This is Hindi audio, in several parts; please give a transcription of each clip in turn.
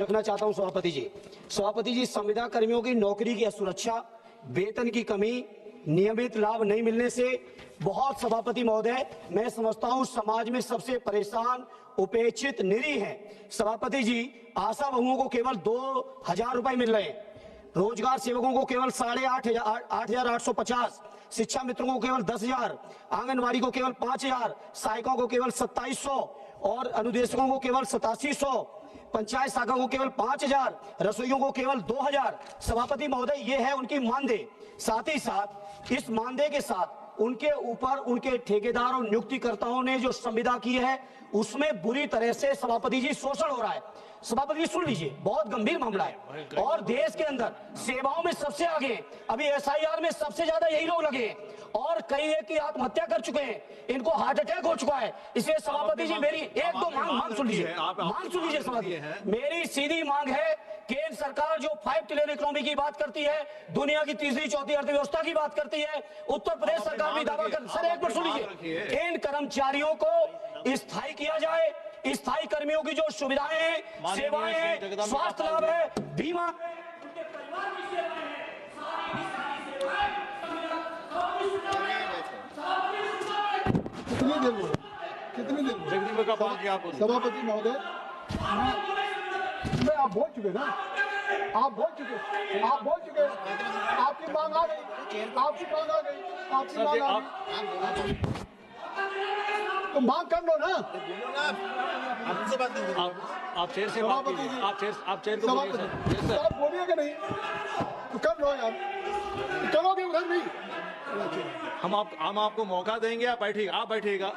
रखना चाहता हूं सभापति जी, संविदा कर्मियों की नौकरी की असुरक्षा, वेतन की कमी, नियमित लाभ नहीं मिलने से बहुत सभापति महोदय मैं समझता हूं समाज में सबसे परेशान, उपेक्षित, निरीह है। सभापति जी, आशा बहुओं को केवल 2,000 रुपए मिल रहे हैं, रोजगार सेवकों को केवल 8,850, शिक्षा मित्रों को केवल 10,000, आंगनबाड़ी को केवल 5,000, सहायकों को केवल 2,700 और अनुदेशकों को केवल 8,700, पंचायत शाखा को केवल 5,000, रसोइयों को केवल 2,000। सभापति महोदय, ये है उनकी मानदेय। साथ ही साथ इस मानदेय के साथ उनके ऊपर उनके ठेकेदार और नियुक्तिकर्ताओं ने जो संविदा की है उसमें बुरी तरह से सभापति जी शोषण हो रहा है। सभापति जी सुन लीजिए, बहुत गंभीर मामला है और देश के अंदर सेवाओं में सबसे आगे, अभी SIR में सबसे ज्यादा यही लोग लगे और कई एक की आत्महत्या कर चुके हैं, इनको हार्ट अटैक हो चुका है। इसलिए सभापति जी मेरी एक दो मांग सुन लीजिए, सभापति, मेरी सीधी मांग है, केंद्र सरकार जो 5 ट्रिलियन इकोनॉमी की बात करती है, दुनिया की तीसरी चौथी अर्थव्यवस्था की बात करती है, उत्तर प्रदेश सरकार भी दावा कर, सर एक बार सुन लीजिए, इन कर्मचारियों को स्थायी किया जाए, स्थायी कर्मियों की जो सुविधाएं हैं, सेवाएं हैं, स्वास्थ्य लाभ है, बीमा, उनके परिवार की सेवाएं हैं, कितनी देर सभापति महोदय, मैं आप बोल चुके ना, आप बोल चुके, आपकी मांग आ गई, तो मांग कर लो ना। आप चेयर से बात कीजिए, आप चेयर को बोलिए सर। आप बोलिएगा नहीं तो कर लो यार, करोगे उधर नहीं। हम आपको मौका देंगे, आप बैठिएगा।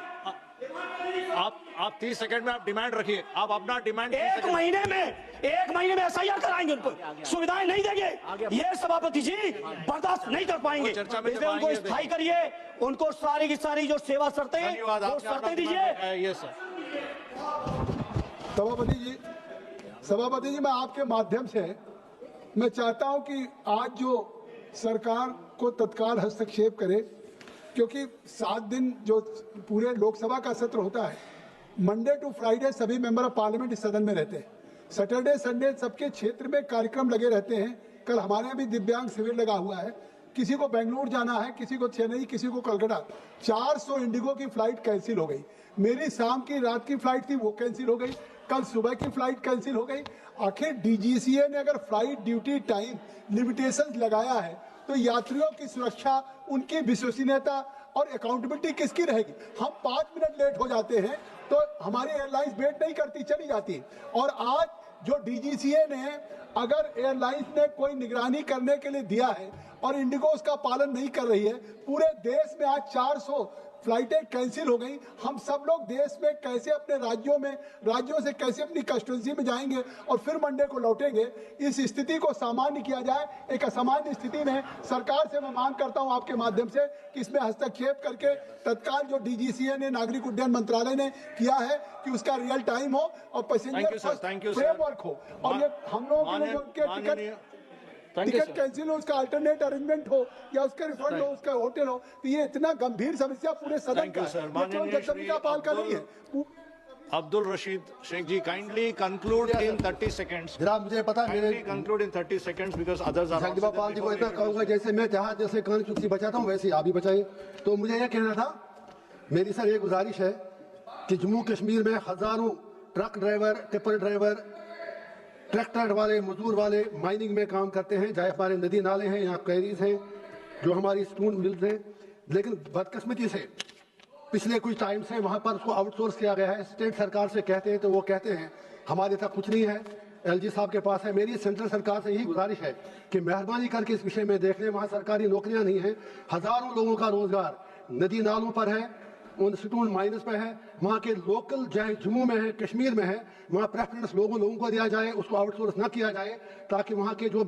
आप 30 सेकंड में आप डिमांड रखिए, आप अपना डिमांड एक महीने में SIR कराएंगे, उनको सुविधाएं नहीं देंगे, ये सभापति जी बर्दाश्त नहीं कर पाएंगे। इसलिए उनको स्थायी करिए, उनको सारी की सारी जो सेवा शर्तें हैं वो शर्तें दीजिए। ये सर सभापति जी मैं आपके माध्यम से मैं चाहता हूं कि आज जो सरकार को तत्काल हस्तक्षेप करे, क्योंकि 7 दिन जो पूरे लोकसभा का सत्र होता है, मंडे टू फ्राइडे सभी मेंबर ऑफ पार्लियामेंट इस सदन में रहते हैं, सैटरडे संडे सबके क्षेत्र में कार्यक्रम लगे रहते हैं। कल हमारे यहाँ भी दिव्यांग शिविर लगा हुआ है, किसी को बेंगलुरु जाना है, किसी को चेन्नई, किसी को कलकत्ता। 400 इंडिगो की फ्लाइट कैंसिल हो गई, मेरी शाम की रात की फ्लाइट थी वो कैंसिल हो गई, कल सुबह की फ्लाइट कैंसिल हो गई। आखिर DGCA ने अगर फ्लाइट ड्यूटी टाइम लिमिटेशन लगाया है तो यात्रियों की सुरक्षा, उनकी विश्वसनीयता और अकाउंटेबिलिटी किसकी रहेगी? हम 5 मिनट लेट हो जाते हैं तो हमारी एयरलाइंस वेट नहीं करती, चली जाती। और आज जो DGCA ने अगर एयरलाइंस ने कोई निगरानी करने के लिए दिया है और इंडिगो उसका पालन नहीं कर रही है, पूरे देश में आज 400 फ्लाइटें कैंसिल हो गई। हम सब लोग देश में कैसे अपने राज्यों से कैसे अपनी कंस्टिट्यूंसी में जाएंगे और फिर मंडे को लौटेंगे? इस स्थिति को सामान्य किया जाए। एक असामान्य स्थिति में सरकार से मैं मांग करता हूं आपके माध्यम से कि इसमें हस्तक्षेप करके तत्काल जो DGCA ने, नागरिक उड्डयन मंत्रालय ने किया है, कि उसका रियल टाइम हो और पैसेंजर फ्रेमवर्क हो, और ये हम लोगों के लिए उनके टिकट कैंसिल हो, उसका अल्टरनेट अरेंजमेंट हो या उसका रिफंड हो, उसका होटल हो। तो ये इतना गंभीर समस्या पूरे सदन का का पाल कर रही है। अब्दुल रशीद शेख जी, kindly conclude in 30 seconds. जनाब मुझे पता है, kindly conclude in 30 seconds because others are. Pal ji को इतना कहूँगा, जैसे मैं जहाँ जैसे कान चुटकी बचाता हूँ वैसे आप भी बचाइए। तो मुझे यह कहना था, मेरी सर एक गुजारिश है कि जम्मू कश्मीर में हजारों truck driver, tipper driver, tractor वाले, मजदूर वाले माइनिंग में काम करते हैं, चाहे हमारे नदी नाले हैं या क्वेरीज हैं, जो हमारी स्टोन मिल्स हैं, लेकिन बदकिस्मती से पिछले कुछ टाइम से वहाँ पर उसको आउटसोर्स किया गया है। स्टेट सरकार से कहते हैं तो वो कहते हैं हमारे तक कुछ नहीं है, LG साहब के पास है। मेरी सेंट्रल सरकार से यही गुजारिश है कि मेहरबानी करके इस विषय में देख लें। वहाँ सरकारी नौकरियाँ नहीं हैं, हजारों लोगों का रोजगार नदी नालों पर है, उन स्टोन माइनस पे है। वहाँ के लोकल, चाहे जम्मू में है, कश्मीर में है, वहाँ प्रेफरेंस लोगों को दिया जाए, उसको आउटसोर्स ना किया जाए, ताकि वहाँ के जो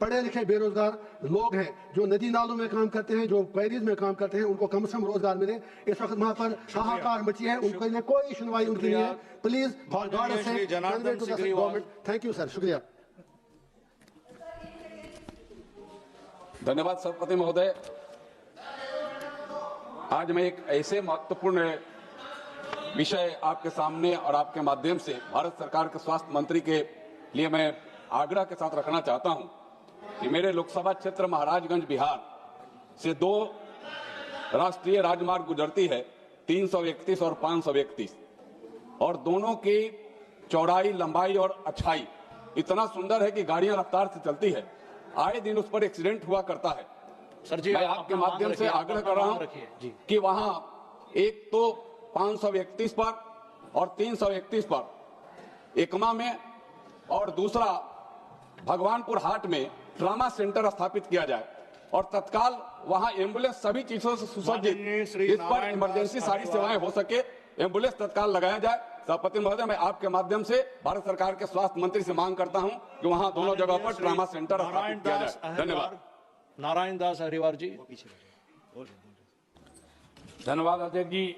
पढ़े लिखे बेरोजगार लोग हैं, जो नदी नालों में काम करते हैं, जो क्वेरीज में काम करते हैं, उनको कम से कम रोजगार मिले। इस वक्त वहाँ पर हाहाकार मची है, उनके लिए कोई सुनवाई उनकी नहीं है। Please government, thank you sir, शुक्रिया। धन्यवाद सभापति महोदय। आज मैं एक ऐसे महत्वपूर्ण विषय आपके सामने और आपके माध्यम से भारत सरकार के स्वास्थ्य मंत्री के लिए मैं आग्रह के साथ रखना चाहता हूं कि मेरे लोकसभा क्षेत्र महाराजगंज बिहार से 2 राष्ट्रीय राजमार्ग गुजरती है, 331 और 531, और दोनों की चौड़ाई, लंबाई और अच्छाई इतना सुंदर है कि गाड़ियां रफ्तार से चलती है। आए दिन उस पर एक्सीडेंट हुआ करता है। सर जी, मैं आपके माध्यम से आग्रह कर रहा हूं कि वहां एक तो 531 पर और 331 पर एकमा में, और दूसरा भगवानपुर हाट में ट्रामा सेंटर स्थापित किया जाए और तत्काल वहां एम्बुलेंस सभी चीजों से सुसज्जित, इस पर इमरजेंसी सारी सेवाएं हो सके, एम्बुलेंस तत्काल लगाया जाए। सभापति महोदय, मैं आपके माध्यम से भारत सरकार के स्वास्थ्य मंत्री से मांग करता हूं कि वहां दोनों जगह पर ट्रामा सेंटर स्थापित किया जाए। धन्यवाद। नारायण दास अहिरवार जी। धन्यवाद अध्यक्ष जी।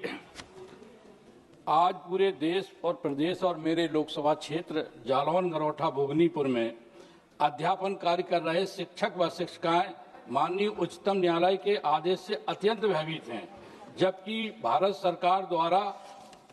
आज पूरे देश और प्रदेश और मेरे लोकसभा क्षेत्र जालौन, नरोठा, भोगनीपुर में अध्यापन कार्य कर रहे शिक्षक व शिक्षिकाएं माननीय उच्चतम न्यायालय के आदेश से अत्यंत भयभीत हैं, जबकि भारत सरकार द्वारा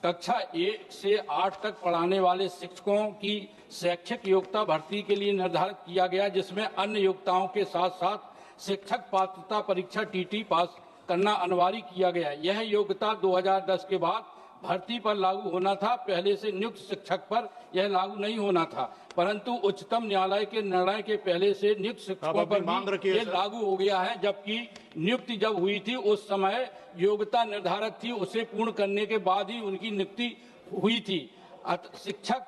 कक्षा 1 से 8 तक पढ़ाने वाले शिक्षकों की शैक्षिक योग्यता भर्ती के लिए निर्धारित किया गया, जिसमें अन्य योग्यताओं के साथ साथ शिक्षक पात्रता परीक्षा TT पास करना अनिवार्य किया गया। यह योग्यता 2010 के बाद भर्ती पर लागू होना था, पहले से नियुक्त शिक्षक पर यह लागू नहीं होना था, परंतु उच्चतम न्यायालय के निर्णय के पहले से नियुक्त शिक्षकों पर भी ये लागू हो गया है। जबकि नियुक्ति जब हुई थी उस समय योग्यता निर्धारित थी, उसे पूर्ण करने के बाद ही उनकी नियुक्ति हुई थी। शिक्षक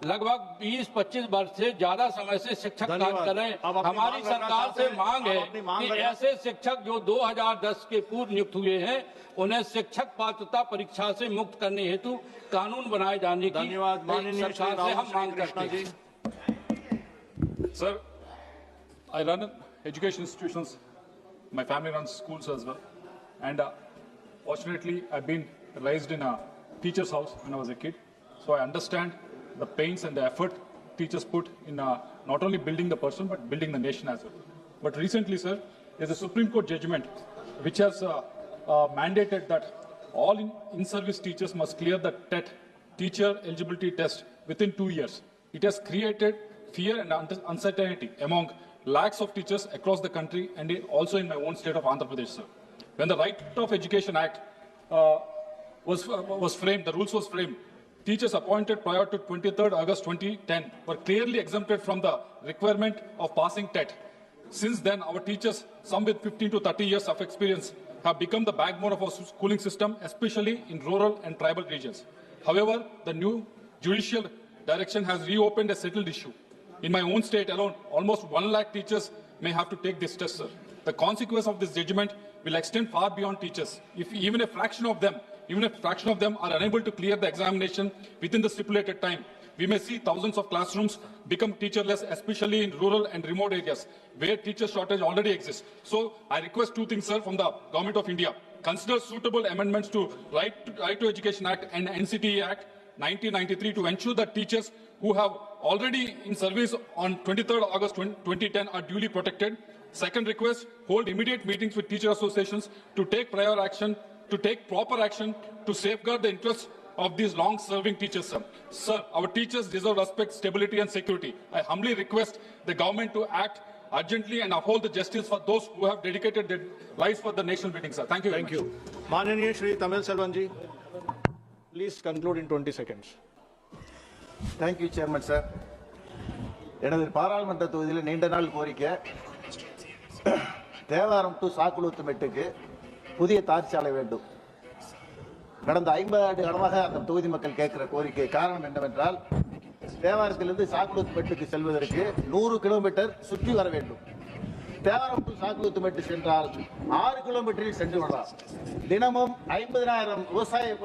लगभग 20-25 वर्ष से ज्यादा समय से शिक्षक कार्य कर रहे हैं। हमारी सरकार से मांग है कि ऐसे शिक्षक जो 2010 के पूर्व नियुक्त हुए हैं उन्हें शिक्षक पात्रता परीक्षा से मुक्त करने हेतु कानून बनाए जाने की सरकार से हम मांग करते हैं। Sir, I run education institutions. My family runs schools as well. And fortunately, I've been raised in a teacher's house when I was a kid. So I understand the pains and the effort teachers put in not only building the person, but building the nation as well. But recently, sir, there's a Supreme Court judgment which has mandated that all in-service teachers must clear the TET, teacher eligibility test, within 2 years. It has created fear and uncertainty among lakhs of teachers across the country and also in my own state of Andhra Pradesh, sir. When the Right of Education Act was framed, the rules was framed, teachers appointed prior to 23rd August 2010 were clearly exempted from the requirement of passing TET. Since then, our teachers, some with 15 to 30 years of experience, have become the backbone of our schooling system, especially in rural and tribal regions. However, the new judicial direction has reopened a settled issue. In my own state alone, almost 1 lakh teachers may have to take this test, sir. The consequence of this judgment will extend far beyond teachers. If even a fraction of them are unable to clear the examination within the stipulated time, we may see thousands of classrooms become teacherless, especially in rural and remote areas where teacher shortage already exists. So I request 2 things, sir, from the Government of India. Consider suitable amendments to Right to Education Act and NCTA Act 1993 to ensure that teachers who have already in service on 23rd August 2010 are duly protected. Second request, hold immediate meetings with teacher associations to take proper action to safeguard the interests of these long-serving teachers, sir. Sir, our teachers deserve respect, stability and security. I humbly request the government to act urgently and uphold the justice for those who have dedicated their lives for the nation building, sir. Thank you very much. Thank you. Mananiya Shri Tamil Selvan ji, please conclude in 20 seconds. Thank you chairman sir. எனது பாராளுமன்ற தொகுதியில் நீண்ட நாள் கோரிக்கை, தேவாரம் டு சாக்குளூத்துமெட்டுக்கு புதிய தார்ச்சாலை வேண்டும். கடந்த 50 ஆண்டு காலமாக அந்த தொகுதி மக்கள் கேட்கிற கோரிக்கை. காரணம் என்னவென்றால், தேவாரத்திலிருந்து சாக்குளூத்துமெட்டுக்கு செல்வதற்கு 100 கிலோமீட்டர் சுற்றி வர வேண்டும். தேவாரம் டு சாக்குளூத்துமெட்டு சென்றால் 6 கிலோமீட்டரில் சென்று விடலாம். தினமும் 50,000 விவசாய